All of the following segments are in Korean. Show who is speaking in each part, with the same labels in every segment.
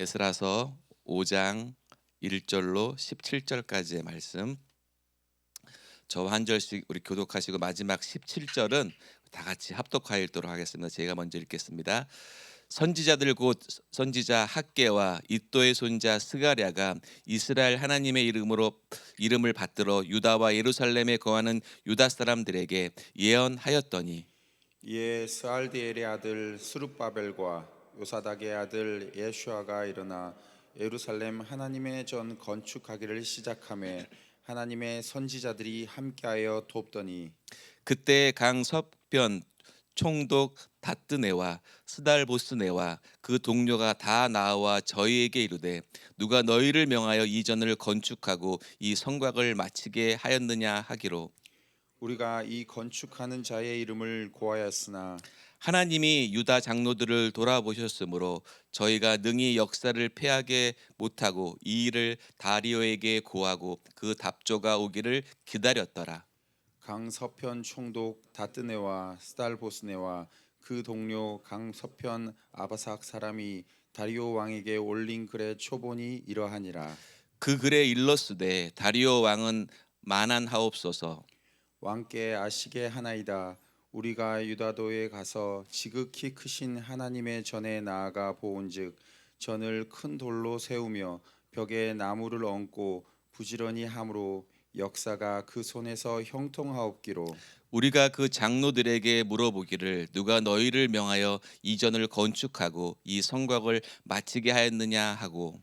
Speaker 1: 에스라서 5장 1절로 17절까지의 말씀. 저와 한 절씩 우리 교독하시고 마지막 17절은 다 같이 합독하여 읽도록 하겠습니다. 제가 먼저 읽겠습니다. 선지자들 곧 선지자 학개와 이도의 손자 스가랴가 이스라엘 하나님의 이름을 받들어 유다와 예루살렘에 거하는 유다 사람들에게 예언하였더니,
Speaker 2: 이에 스알디엘의 아들 스룹바벨과 요사닥의 아들 예슈아가 일어나 예루살렘 하나님의 전 건축하기를 시작하며 하나님의 선지자들이 함께하여 돕더니
Speaker 1: 그때 강 서편 총독 다뜨네와 스달보스네와 그 동료가 다 나와 저희에게 이르되, 누가 너희를 명하여 이 전을 건축하고 이 성곽을 마치게 하였느냐 하기로,
Speaker 2: 우리가 이 건축하는 자의 이름을 고하였으나
Speaker 1: 하나님이 유다 장로들을 돌아보셨으므로 저희가 능히 역사를 패하게 못하고 이 일을 다리오에게 고하고 그 답조가 오기를 기다렸더라.
Speaker 2: 강 서편 총독 다뜨네와 스달보스네와 그 동료 강 서편 아바삭 사람이 다리오 왕에게 올린 글의 초본이 이러하니라.
Speaker 1: 그 글에 일렀으되, 다리오 왕은 만한하옵소서.
Speaker 2: 왕께 아시게 하나이다. 우리가 유다도에 가서 지극히 크신 하나님의 전에 나아가 보온즉 전을 큰 돌로 세우며 벽에 나무를 얹고 부지런히 함으로 역사가 그 손에서 형통하옵기로
Speaker 1: 우리가 그 장로들에게 물어보기를, 누가 너희를 명하여 이 전을 건축하고 이 성곽을 마치게 하였느냐 하고,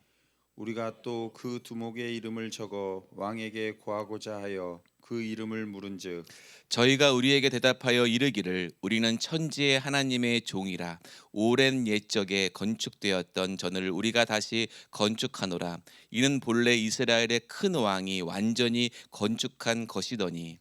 Speaker 2: 우리가 또 그 두목의 이름을 적어 왕에게 고하고자 하여 그 이름을 물은즉
Speaker 1: 저희가 우리에게 대답하여 이르기를, 우리는 천지의 하나님의 종이라. 오랜 옛적에 건축되었던 전을 우리가 다시 건축하노라. 이는 본래 이스라엘의 큰 왕이 완전히 건축한 것이더니,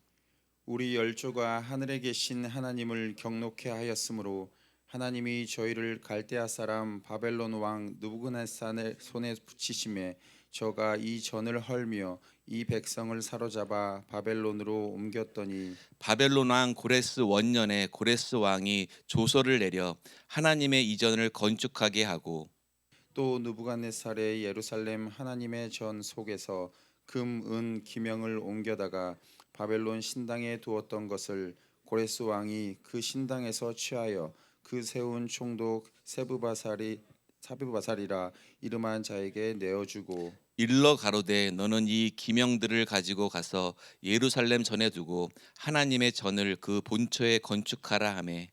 Speaker 2: 우리 열조가 하늘에 계신 하나님을 경노케 하였으므로 하나님이 저희를 갈대아 사람 바벨론 왕 느부갓네살의 손에 붙이심에 저가 이 전을 헐며 이 백성을 사로잡아 바벨론으로 옮겼더니
Speaker 1: 바벨론 왕 고레스 원년에 고레스 왕이 조서를 내려 하나님의 이전을 건축하게 하고,
Speaker 2: 또 느부갓네살의 예루살렘 하나님의 전 속에서 금, 은, 기명을 옮겨다가 바벨론 신당에 두었던 것을 고레스 왕이 그 신당에서 취하여 그 세운 총독 사부바살이라 이름한 자에게 내어주고
Speaker 1: 일러 가로되, 너는 이 기명들을 가지고 가서 예루살렘 전에 두고 하나님의 전을 그 본처에 건축하라 하매,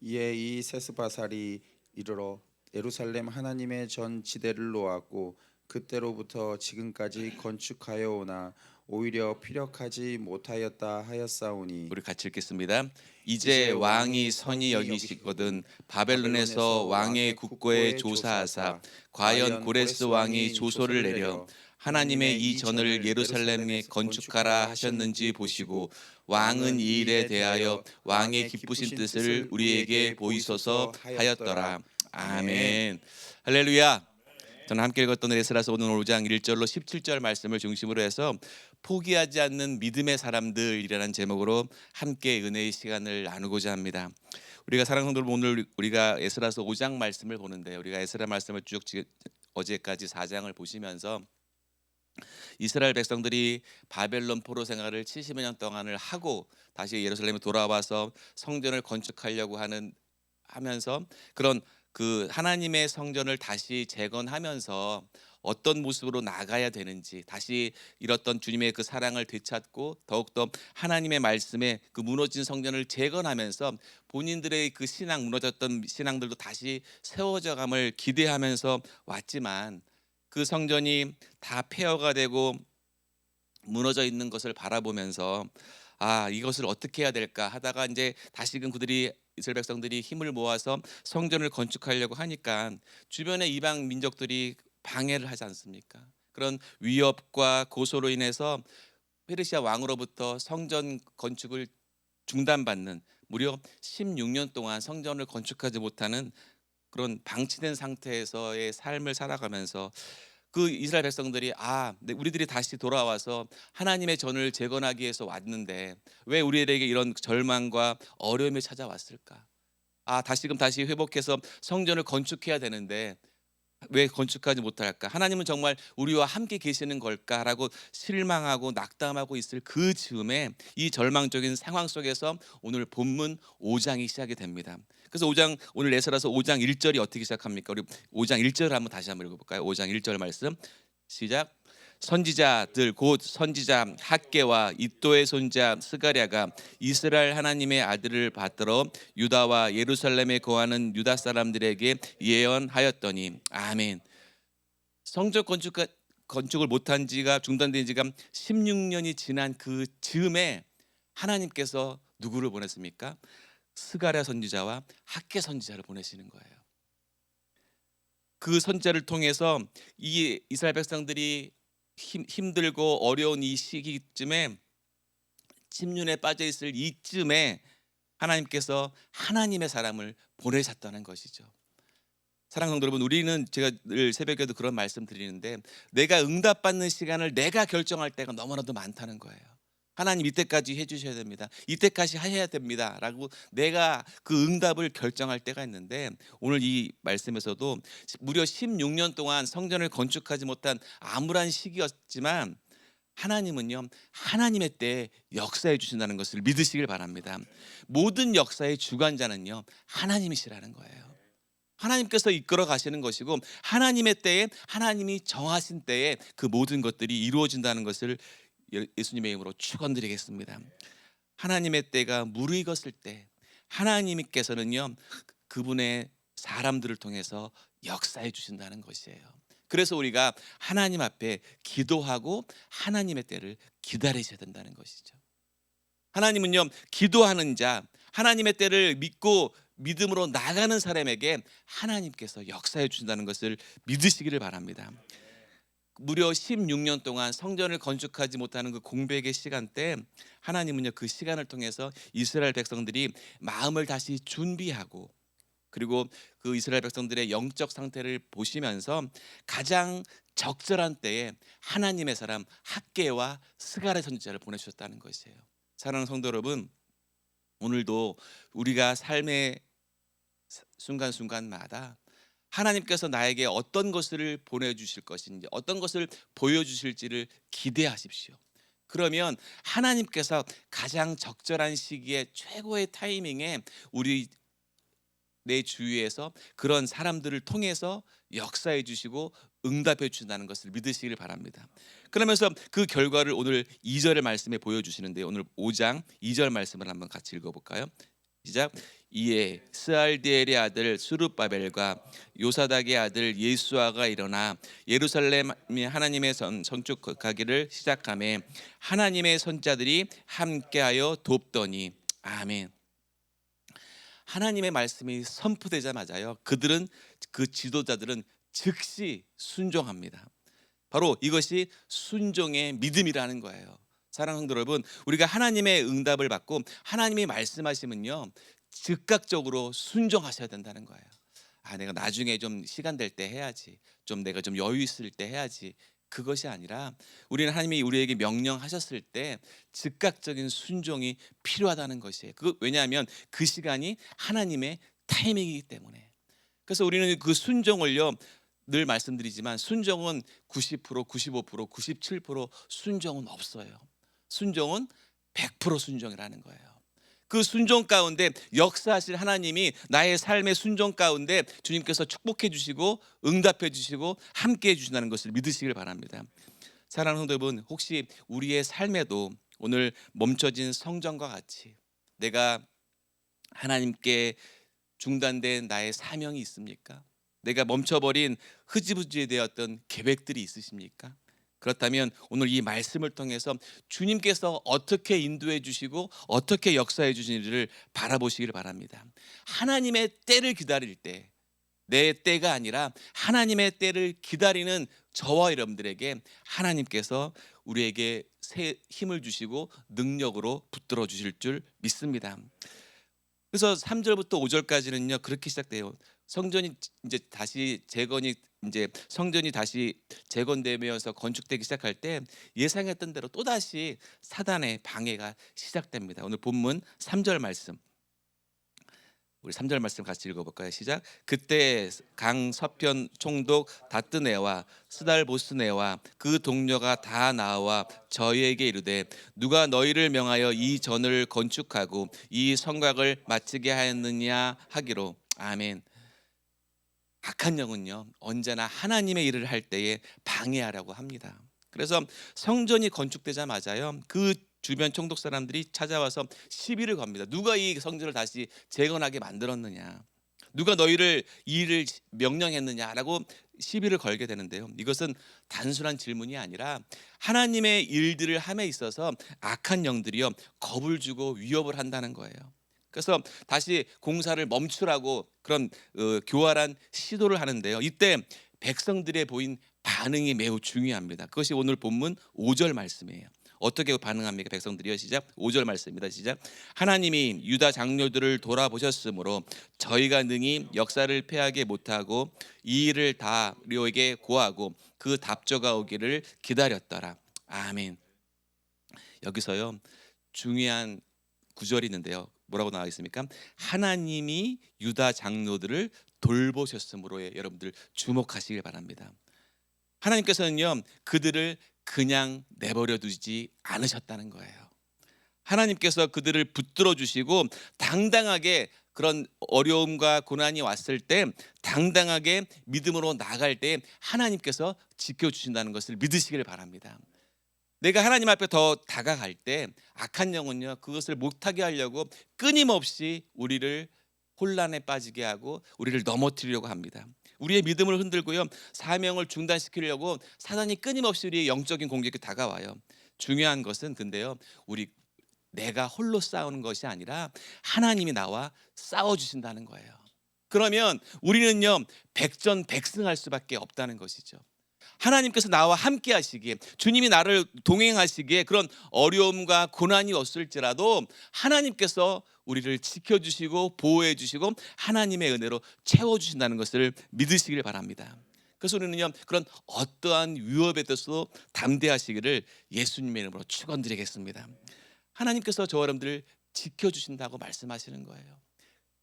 Speaker 2: 이에 이 세스바살이 이르러 예루살렘 하나님의 전 지대를 놓았고 그때로부터 지금까지 건축하여 오나 오히려 피력하지 못하였다 하였사오니
Speaker 1: 우리 같이 읽겠습니다. 이제
Speaker 2: 이제
Speaker 1: 왕이
Speaker 2: 왕이
Speaker 1: 선히
Speaker 2: 선히
Speaker 1: 여기시거든
Speaker 2: 여기시거든
Speaker 1: 바벨론에서
Speaker 2: 바벨론에서
Speaker 1: 왕의
Speaker 2: 왕의
Speaker 1: 국고에
Speaker 2: 국고에
Speaker 1: 조사하사
Speaker 2: 조사하사
Speaker 1: 과연
Speaker 2: 과연
Speaker 1: 고레스
Speaker 2: 고레스
Speaker 1: 왕이
Speaker 2: 왕이
Speaker 1: 조서를
Speaker 2: 조서를
Speaker 1: 내려
Speaker 2: 내려
Speaker 1: 하나님의
Speaker 2: 하나님의
Speaker 1: 이
Speaker 2: 이
Speaker 1: 전을
Speaker 2: 전을
Speaker 1: 예루살렘에
Speaker 2: 예루살렘에서
Speaker 1: 건축하라
Speaker 2: 건축하라
Speaker 1: 하셨는지
Speaker 2: 하셨는지
Speaker 1: 보시고,
Speaker 2: 보시고
Speaker 1: 왕은
Speaker 2: 왕은
Speaker 1: 이
Speaker 2: 이
Speaker 1: 일에
Speaker 2: 일에
Speaker 1: 대하여
Speaker 2: 대하여
Speaker 1: 왕의
Speaker 2: 왕의
Speaker 1: 기쁘신
Speaker 2: 기쁘신
Speaker 1: 뜻을
Speaker 2: 뜻을
Speaker 1: 우리에게
Speaker 2: 우리에게
Speaker 1: 보이소서
Speaker 2: 보이소서
Speaker 1: 하였더라.
Speaker 2: 하였더라. 아멘.
Speaker 1: 아멘. 할렐루야. 저는 함께 읽었던 에스라서 오늘 5장 1절로 17절 말씀을 중심으로 해서 포기하지 않는 믿음의 사람들이라는 제목으로 함께 은혜의 시간을 나누고자 합니다. 우리가 사랑하는 성도 여러분, 오늘 우리가 에스라서 5장 말씀을 보는데, 우리가 에스라 말씀을 쭉 어제까지 4장을 보시면서 이스라엘 백성들이 바벨론 포로 생활을 70여 년 동안을 하고 다시 예루살렘에 돌아와서 성전을 건축하려고 하면서 그런 그 하나님의 성전을 다시 재건하면서 어떤 모습으로 나가야 되는지, 다시 잃었던 주님의 그 사랑을 되찾고 더욱더 하나님의 말씀에 그 무너진 성전을 재건하면서 본인들의 그 신앙, 무너졌던 신앙들도 다시 세워져감을 기대하면서 왔지만, 그 성전이 다 폐허가 되고 무너져 있는 것을 바라보면서 이것을 어떻게 해야 될까 하다가 이제 다시금 그들이 이스라엘 백성들이 힘을 모아서 성전을 건축하려고 하니까 주변의 이방 민족들이 방해를 하지 않습니까? 그런 위협과 고소로 인해서 페르시아 왕으로부터 성전 건축을 중단받는, 무려 16년 동안 성전을 건축하지 못하는 그런 방치된 상태에서의 삶을 살아가면서 그 이스라엘 백성들이 우리들이 다시 돌아와서 하나님의 전을 재건하기 위해서 왔는데 왜 우리에게 이런 절망과 어려움이 찾아왔을까? 다시금 다시 회복해서 성전을 건축해야 되는데 왜 건축하지 못할까? 하나님은 정말 우리와 함께 계시는 걸까라고 실망하고 낙담하고 있을 그 즈음에 이 절망적인 상황 속에서 오늘 본문 5장이 시작이 됩니다. 그래서 5장 오늘 에스라서 5장 1절이 어떻게 시작합니까? 우리 5장 1절 한번 다시 한번 읽어볼까요? 5장 1절 말씀 시작. 선지자들 곧 선지자 학개와 이또의 손자 스가랴가 이스라엘 하나님의 아들을 받들어 유다와 예루살렘에 거하는 유다 사람들에게 예언하였더니 아멘. 성전 건축을 못한 지가 중단된 지가 16년이 지난 그 즈음에 하나님께서 누구를 보냈습니까? 스가랴 선지자와 학개 선지자를 보내시는 거예요. 그 선지자를 통해서 이 이스라엘 백성들이 힘들고 어려운 이 시기쯤에 침륜에 빠져 있을 이쯤에 하나님께서 하나님의 사람을 보내셨다는 것이죠. 사랑하는 성도 여러분, 우리는 제가 늘 새벽에도 그런 말씀 드리는데 내가 응답받는 시간을 내가 결정할 때가 너무나도 많다는 거예요. 하나님 이때까지 해주셔야 됩니다. 이때까지 해야 됩니다. 라고 내가 그 응답을 결정할 때가 있는데 오늘 이 말씀에서도 무려 16년 동안 성전을 건축하지 못한 암울한 시기였지만 하나님은요 하나님의 때에 역사해 주신다는 것을 믿으시길 바랍니다. 모든 역사의 주관자는요 하나님이시라는 거예요. 하나님께서 이끌어 가시는 것이고 하나님의 때에 하나님이 정하신 때에 그 모든 것들이 이루어진다는 것을 예수님의 이름으로 축원드리겠습니다. 하나님의 때가 무르익었을 때 하나님께서는요 그분의 사람들을 통해서 역사해 주신다는 것이에요. 그래서 우리가 하나님 앞에 기도하고 하나님의 때를 기다리셔야 된다는 것이죠. 하나님은요 기도하는 자, 하나님의 때를 믿고 믿음으로 나가는 사람에게 하나님께서 역사해 주신다는 것을 믿으시기를 바랍니다. 무려 16년 동안 성전을 건축하지 못하는 그 공백의 시간대 하나님은요 그 시간을 통해서 이스라엘 백성들이 마음을 다시 준비하고 그리고 그 이스라엘 백성들의 영적 상태를 보시면서 가장 적절한 때에 하나님의 사람 학개와 스가랴 선지자를 보내주셨다는 것이에요. 사랑하는 성도 여러분, 오늘도 우리가 삶의 순간순간마다 하나님께서 나에게 어떤 것을 보내주실 것인지 어떤 것을 보여주실지를 기대하십시오. 그러면 하나님께서 가장 적절한 시기에 최고의 타이밍에 우리 내 주위에서 그런 사람들을 통해서 역사해 주시고 응답해 주신다는 것을 믿으시길 바랍니다. 그러면서 그 결과를 오늘 2절의 말씀에 보여주시는데 오늘 5장 2절 말씀을 한번 같이 읽어볼까요? 시작. 이에 스알디엘의 아들 수룹바벨과 요사닥의 아들 예수아가 일어나 예루살렘에 하나님의 성축하기를 시작하며 하나님의 선자들이 함께하여 돕더니 아멘. 하나님의 말씀이 선포되자마자요 그들은 그 지도자들은 즉시 순종합니다. 바로 이것이 순종의 믿음이라는 거예요. 사랑하는 성도 여러분, 우리가 하나님의 응답을 받고 하나님이 말씀하시면요 즉각적으로 순종하셔야 된다는 거예요. 아, 내가 나중에 좀 시간 될 때 해야지, 좀 내가 좀 여유 있을 때 해야지, 그것이 아니라 우리는 하나님이 우리에게 명령하셨을 때 즉각적인 순종이 필요하다는 것이에요. 왜냐하면 그 시간이 하나님의 타이밍이기 때문에. 그래서 우리는 그 순종을요 늘 말씀드리지만 순종은 90%, 95%, 97% 순종은 없어요. 순종은 100% 순종이라는 거예요. 그 순종 가운데 역사하실 하나님이 나의 삶의 순종 가운데 주님께서 축복해 주시고 응답해 주시고 함께 해 주신다는 것을 믿으시길 바랍니다. 사랑하는 성도 여러분, 혹시 우리의 삶에도 오늘 멈춰진 성전과 같이 내가 하나님께 중단된 나의 사명이 있습니까? 내가 멈춰버린 흐지부지 되었던 계획들이 있으십니까? 그렇다면 오늘 이 말씀을 통해서 주님께서 어떻게 인도해 주시고 어떻게 역사해 주시는지를 바라보시길 바랍니다. 하나님의 때를 기다릴 때, 내 때가 아니라 하나님의 때를 기다리는 저와 여러분들에게 하나님께서 우리에게 새 힘을 주시고 능력으로 붙들어 주실 줄 믿습니다. 그래서 3절부터 5절까지는요 그렇게 시작돼요. 성전이 이제 다시 재건이 이제 성전이 다시 재건되면서 건축되기 시작할 때 예상했던 대로 또 다시 사단의 방해가 시작됩니다. 오늘 본문 3절 말씀 우리 3절 말씀 같이 읽어볼까요? 시작. 그때 강 서편 총독 다뜨네와 스달보스네와 그 동료가 다 나와 저희에게 이르되 누가 너희를 명하여 이 전을 건축하고 이 성곽을 마치게 하였느냐 하기로. 아멘. 악한 영은요 언제나 하나님의 일을 할 때에 방해하라고 합니다. 그래서 성전이 건축되자마자요 그 주변 총독 사람들이 찾아와서 시비를 겁니다. 누가 이 성전을 다시 재건하게 만들었느냐, 누가 너희를 이 일을 명령했느냐라고 시비를 걸게 되는데요, 이것은 단순한 질문이 아니라 하나님의 일들을 함에 있어서 악한 영들이요 겁을 주고 위협을 한다는 거예요. 그래서 다시 공사를 멈추라고 그런 교활한 시도를 하는데요, 이때 백성들의 보인 반응이 매우 중요합니다. 그것이 오늘 본문 5절 말씀이에요. 어떻게 반응합니까? 백성들이요. 시작. 5절 말씀입니다. 시작. 하나님이 유다 장로들을 돌아보셨으므로 저희가 능히 역사를 패하게 못하고 이 일을 다리오에게 고하고 그 답조가 오기를 기다렸더라. 아멘. 여기서요 중요한 구절이 있는데요, 뭐라고 나와 있습니까? 하나님이 유다 장로들을 돌보셨으므로에 여러분들 주목하시길 바랍니다. 하나님께서는요 그들을 그냥 내버려 두지 않으셨다는 거예요. 하나님께서 그들을 붙들어 주시고 당당하게 그런 어려움과 고난이 왔을 때 당당하게 믿음으로 나갈 때 하나님께서 지켜주신다는 것을 믿으시길 바랍니다. 내가 하나님 앞에 더 다가갈 때 악한 영은요 그것을 못하게 하려고 끊임없이 우리를 혼란에 빠지게 하고 우리를 넘어뜨리려고 합니다. 우리의 믿음을 흔들고요 사명을 중단시키려고 사단이 끊임없이 우리의 영적인 공격에 다가와요. 중요한 것은 근데요 내가 홀로 싸우는 것이 아니라 하나님이 나와 싸워주신다는 거예요. 그러면 우리는요 백전백승할 수밖에 없다는 것이죠. 하나님께서 나와 함께 하시기에, 주님이 나를 동행하시기에 그런 어려움과 고난이 왔을지라도 하나님께서 우리를 지켜주시고 보호해주시고 하나님의 은혜로 채워주신다는 것을 믿으시길 바랍니다. 그래서 우리는요 그런 어떠한 위협에 대해서도 담대하시기를 예수님의 이름으로 축원드리겠습니다. 하나님께서 저와 여러분들을 지켜주신다고 말씀하시는 거예요.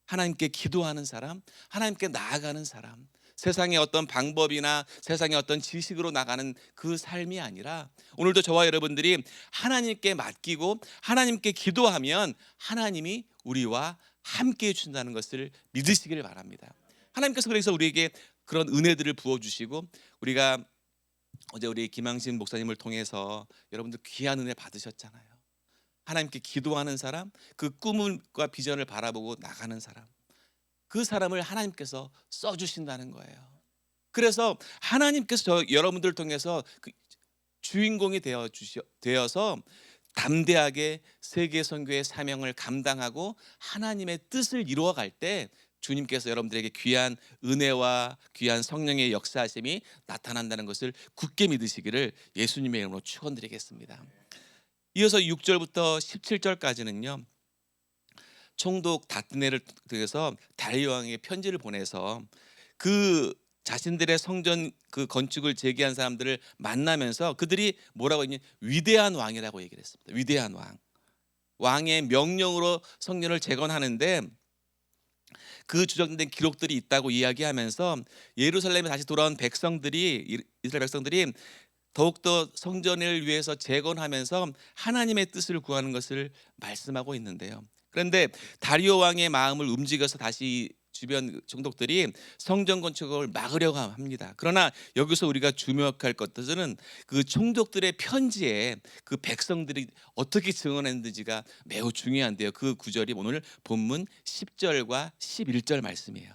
Speaker 1: 하나님께 기도하는 사람, 하나님께 나아가는 사람, 세상의 어떤 방법이나 세상의 어떤 지식으로 나가는 그 삶이 아니라 오늘도 저와 여러분들이 하나님께 맡기고 하나님께 기도하면 하나님이 우리와 함께 해준다는 것을 믿으시길 바랍니다. 하나님께서 그래서 우리에게 그런 은혜들을 부어주시고, 우리가 어제 우리 김항신 목사님을 통해서 여러분들 귀한 은혜 받으셨잖아요. 하나님께 기도하는 사람, 그 꿈과 비전을 바라보고 나가는 사람, 그 사람을 하나님께서 써주신다는 거예요. 그래서 하나님께서 여러분들을 통해서 그 주인공이 되어서 담대하게 세계 선교의 사명을 감당하고 하나님의 뜻을 이루어갈 때 주님께서 여러분들에게 귀한 은혜와 귀한 성령의 역사하심이 나타난다는 것을 굳게 믿으시기를 예수님의 이름으로 축원드리겠습니다. 이어서 6절부터 17절까지는요 총독 다뜨네를 통해서 다리오 왕에게 편지를 보내서 그 자신들의 성전 그 건축을 제기한 사람들을 만나면서 그들이 뭐라고 했냐, 위대한 왕이라고 얘기를 했습니다. 위대한 왕, 왕의 명령으로 성전을 재건하는데 그 주장된 기록들이 있다고 이야기하면서 예루살렘에 다시 돌아온 백성들이, 이스라엘 백성들이 더욱더 성전을 위해서 재건하면서 하나님의 뜻을 구하는 것을 말씀하고 있는데요. 그런데 다리오 왕의 마음을 움직여서 다시 주변 총독들이 성전 건축을 막으려고 합니다. 그러나 여기서 우리가 주목할 것들은 그 총독들의 편지에 그 백성들이 어떻게 증언했는지가 매우 중요한데요. 그 구절이 오늘 본문 10절과 11절 말씀이에요.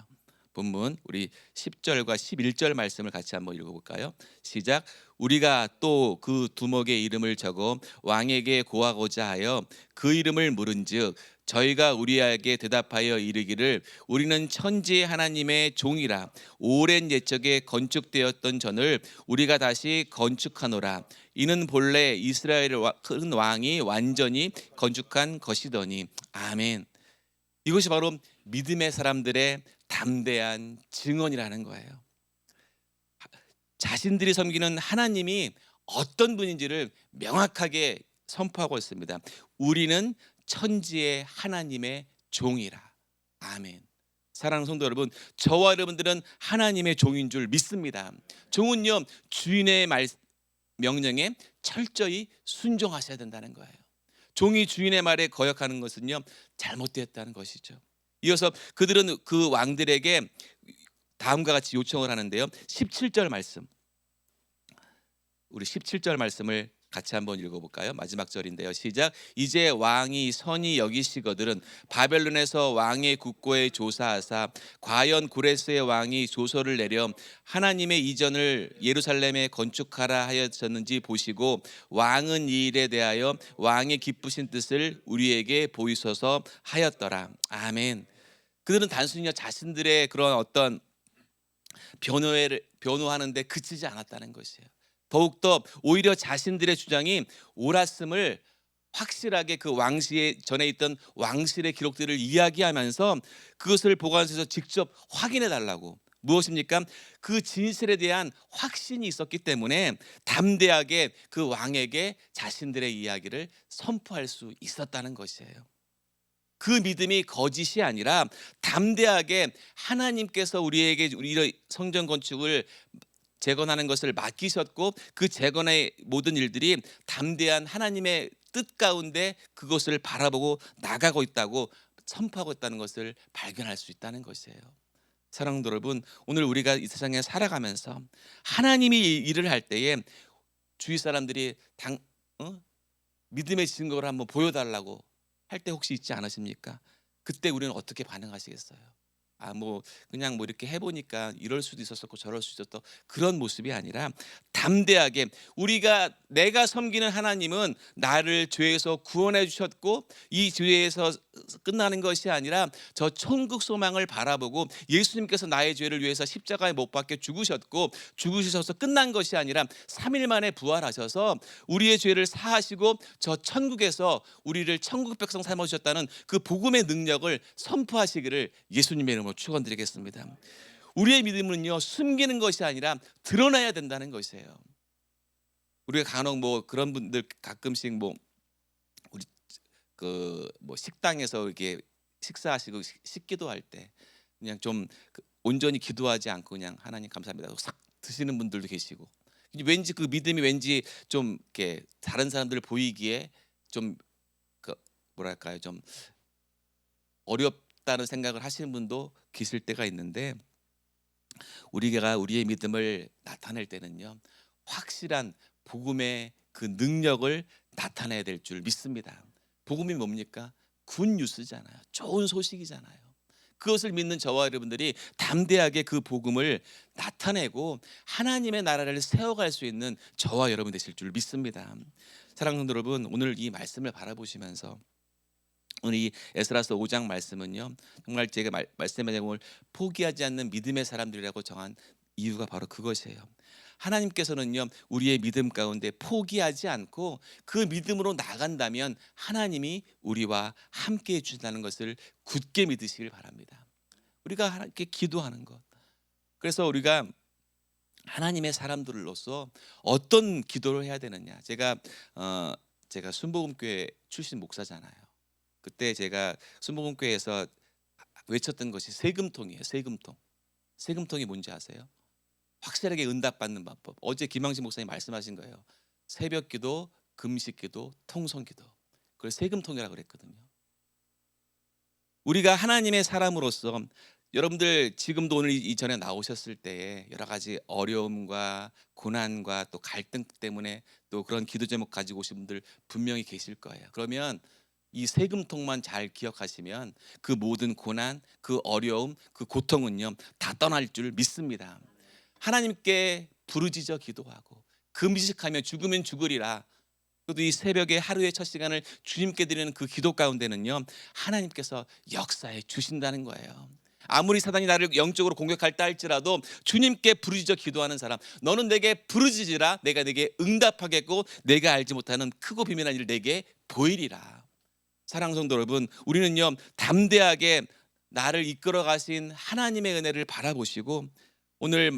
Speaker 1: 본문 우리 10절과 11절 말씀을 같이 한번 읽어볼까요? 시작. 우리가 또 그 두목의 이름을 적어 왕에게 고하고자 하여 그 이름을 물은즉 저희가 우리에게 대답하여 이르기를 우리는 천지 하나님의 종이라 오랜 옛적에 건축되었던 전을 우리가 다시 건축하노라. 이는 본래 이스라엘 큰 왕이 완전히 건축한 것이더니. 아멘. 이것이 바로 믿음의 사람들의 담대한 증언이라는 거예요. 자신들이 섬기는 하나님이 어떤 분인지를 명확하게 선포하고 있습니다. 우리는 천지의 하나님의 종이라. 아멘. 사랑하는 성도 여러분, 저와 여러분들은 하나님의 종인 줄 믿습니다. 종은요, 주인의 명령에 철저히 순종하셔야 된다는 거예요. 종이 주인의 말에 거역하는 것은요, 잘못되었다는 것이죠. 이어서 그들은 그 왕들에게 다음과 같이 요청을 하는데요. 17절 말씀, 우리 17절 말씀을 같이 한번 읽어볼까요? 마지막 절인데요. 시작. 이제 왕이 선히 여기시거들은 바벨론에서 왕의 국고에 조사하사 과연 고레스의 왕이 조서를 내려 하나님의 이전을 예루살렘에 건축하라 하였었는지 보시고 왕은 이 일에 대하여 왕의 기쁘신 뜻을 우리에게 보이소서 하였더라. 아멘. 그들은 단순히 자신들의 그런 어떤 변호하는데 그치지 않았다는 것이에요. 더욱더 오히려 자신들의 주장이 옳았음을 확실하게 그 왕실에 전에 있던 왕실의 기록들을 이야기하면서 그것을 보관소에서 직접 확인해 달라고. 무엇입니까? 그 진실에 대한 확신이 있었기 때문에 담대하게 그 왕에게 자신들의 이야기를 선포할 수 있었다는 것이에요. 그 믿음이 거짓이 아니라 담대하게 하나님께서 우리에게 우리 성전 건축을 재건하는 것을 맡기셨고 그 재건의 모든 일들이 담대한 하나님의 뜻 가운데 그것을 바라보고 나가고 있다고 선포하고 있다는 것을 발견할 수 있다는 것이에요. 사랑하는 여러분, 오늘 우리가 이 세상에 살아가면서 하나님이 일을 할 때에 주위 사람들이 믿음의 증거를 한번 보여달라고 할 때 혹시 있지 않으십니까? 그때 우리는 어떻게 반응하시겠어요? 그냥 이렇게 해보니까 이럴 수도 있었고 저럴 수도 있었고 그런 모습이 아니라 담대하게 내가 섬기는 하나님은 나를 죄에서 구원해 주셨고 이 죄에서 끝나는 것이 아니라 저 천국 소망을 바라보고 예수님께서 나의 죄를 위해서 십자가에 못 박혀 죽으셔서 끝난 것이 아니라 3일 만에 부활하셔서 우리의 죄를 사하시고 저 천국에서 우리를 천국 백성 삼아 주셨다는 그 복음의 능력을 선포하시기를 예수님의 이름으로 축원드리겠습니다. 우리의 믿음은요, 숨기는 것이 아니라 드러나야 된다는 것이에요. 우리가 간혹 그런 분들 가끔씩 우리 식당에서 이렇게 식사하시고 식기도 할 때 그냥 좀 온전히 기도하지 않고 그냥 하나님 감사합니다 싹 드시는 분들도 계시고, 왠지 그 믿음이 왠지 좀 이렇게 다른 사람들 보이기에 좀 뭐랄까요, 좀 어렵다는 생각을 하시는 분도 계실 때가 있는데, 우리가 우리의 믿음을 나타낼 때는요, 확실한 복음의 그 능력을 나타내야 될 줄 믿습니다. 복음이 뭡니까? 굿뉴스잖아요. 좋은 소식이잖아요. 그것을 믿는 저와 여러분들이 담대하게 그 복음을 나타내고 하나님의 나라를 세워갈 수 있는 저와 여러분 되실 줄 믿습니다. 사랑하는 여러분, 오늘 이 말씀을 바라보시면서 오늘 이 에스라서 5장 말씀은요, 정말 제가 말씀의 내용을 포기하지 않는 믿음의 사람들이라고 정한 이유가 바로 그것이에요. 하나님께서는요, 우리의 믿음 가운데 포기하지 않고 그 믿음으로 나간다면 하나님이 우리와 함께 해주신다는 것을 굳게 믿으시길 바랍니다. 우리가 하나님께 기도하는 것, 그래서 우리가 하나님의 사람들로서 어떤 기도를 해야 되느냐. 제가 순복음교회 출신 목사잖아요. 그때 제가 순복음교회에서 외쳤던 것이 세금통이에요. 세금통이 뭔지 아세요? 확실하게 응답받는 방법. 어제 김항식 목사님 말씀하신 거예요. 새벽기도, 금식기도, 통성기도. 그걸 세금통이라고 그랬거든요. 우리가 하나님의 사람으로서 여러분들 지금도 오늘 이전에 나오셨을 때에 여러 가지 어려움과 고난과 또 갈등 때문에 또 그런 기도 제목 가지고 오신 분들 분명히 계실 거예요. 그러면 이 세금통만 잘 기억하시면 그 모든 고난, 그 어려움, 그 고통은요 다 떠날 줄 믿습니다. 하나님께 부르짖어 기도하고 금식하며 죽으면 죽으리라. 그래도 이 새벽에 하루의 첫 시간을 주님께 드리는 그 기도 가운데는요, 하나님께서 역사해 주신다는 거예요. 아무리 사단이 나를 영적으로 공격할다 할지라도 주님께 부르짖어 기도하는 사람, 너는 내게 부르짖으라, 내가 내게 응답하겠고 내가 알지 못하는 크고 비밀한 일을 내게 보이리라. 사랑하는 성도 여러분, 우리는요 담대하게 나를 이끌어 가신 하나님의 은혜를 바라보시고 오늘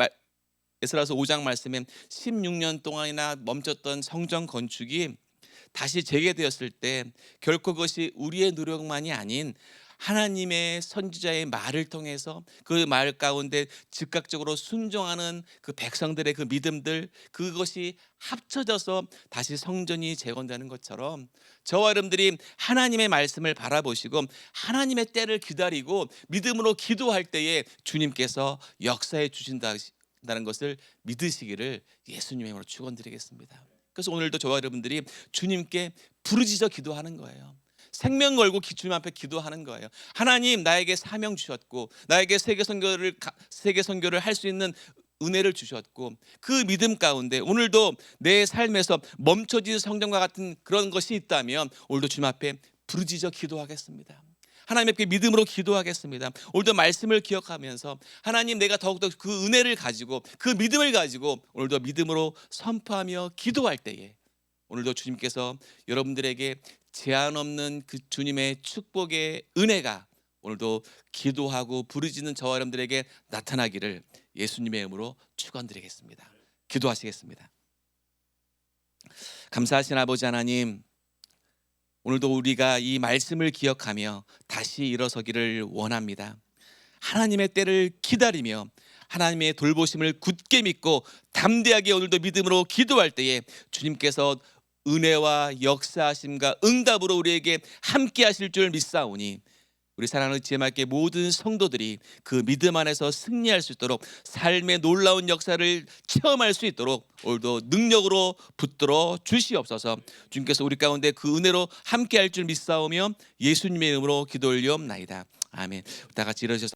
Speaker 1: 에스라서 5장 말씀에 16년 동안이나 멈췄던 성전 건축이 다시 재개되었을 때 결코 그것이 우리의 노력만이 아닌 하나님의 선지자의 말을 통해서 그 말 가운데 즉각적으로 순종하는 그 백성들의 그 믿음들, 그것이 합쳐져서 다시 성전이 재건되는 것처럼 저와 여러분들이 하나님의 말씀을 바라보시고 하나님의 때를 기다리고 믿음으로 기도할 때에 주님께서 역사해 주신다는 것을 믿으시기를 예수님의 이름으로 축원드리겠습니다. 그래서 오늘도 저와 여러분들이 주님께 부르짖어 기도하는 거예요. 생명 걸고 주님 앞에 기도하는 거예요. 하나님, 나에게 사명 주셨고 나에게 세계 선교를 할 수 있는 은혜를 주셨고 그 믿음 가운데 오늘도 내 삶에서 멈춰진 성전과 같은 그런 것이 있다면 오늘도 주님 앞에 부르짖어 기도하겠습니다. 하나님 앞에 믿음으로 기도하겠습니다. 오늘도 말씀을 기억하면서 하나님, 내가 더욱더 그 은혜를 가지고 그 믿음을 가지고 오늘도 믿음으로 선포하며 기도할 때에 오늘도 주님께서 여러분들에게 제한 없는 그 주님의 축복의 은혜가 오늘도 기도하고 부르짖는 저와 여러분들에게 나타나기를 예수님의 이름으로 축원드리겠습니다. 기도하시겠습니다. 감사하신 아버지 하나님, 오늘도 우리가 이 말씀을 기억하며 다시 일어서기를 원합니다. 하나님의 때를 기다리며 하나님의 돌보심을 굳게 믿고 담대하게 오늘도 믿음으로 기도할 때에 주님께서 은혜와 역사하심과 응답으로 우리에게 함께 하실 줄 믿사오니 우리 사랑하는 지혜맑게 모든 성도들이 그 믿음 안에서 승리할 수 있도록 삶의 놀라운 역사를 체험할 수 있도록 오늘도 능력으로 붙들어 주시옵소서. 주님께서 우리 가운데 그 은혜로 함께 할 줄 믿사오며 예수님의 이름으로 기도 올리옵나이다. 아멘. 다 같이 일어서서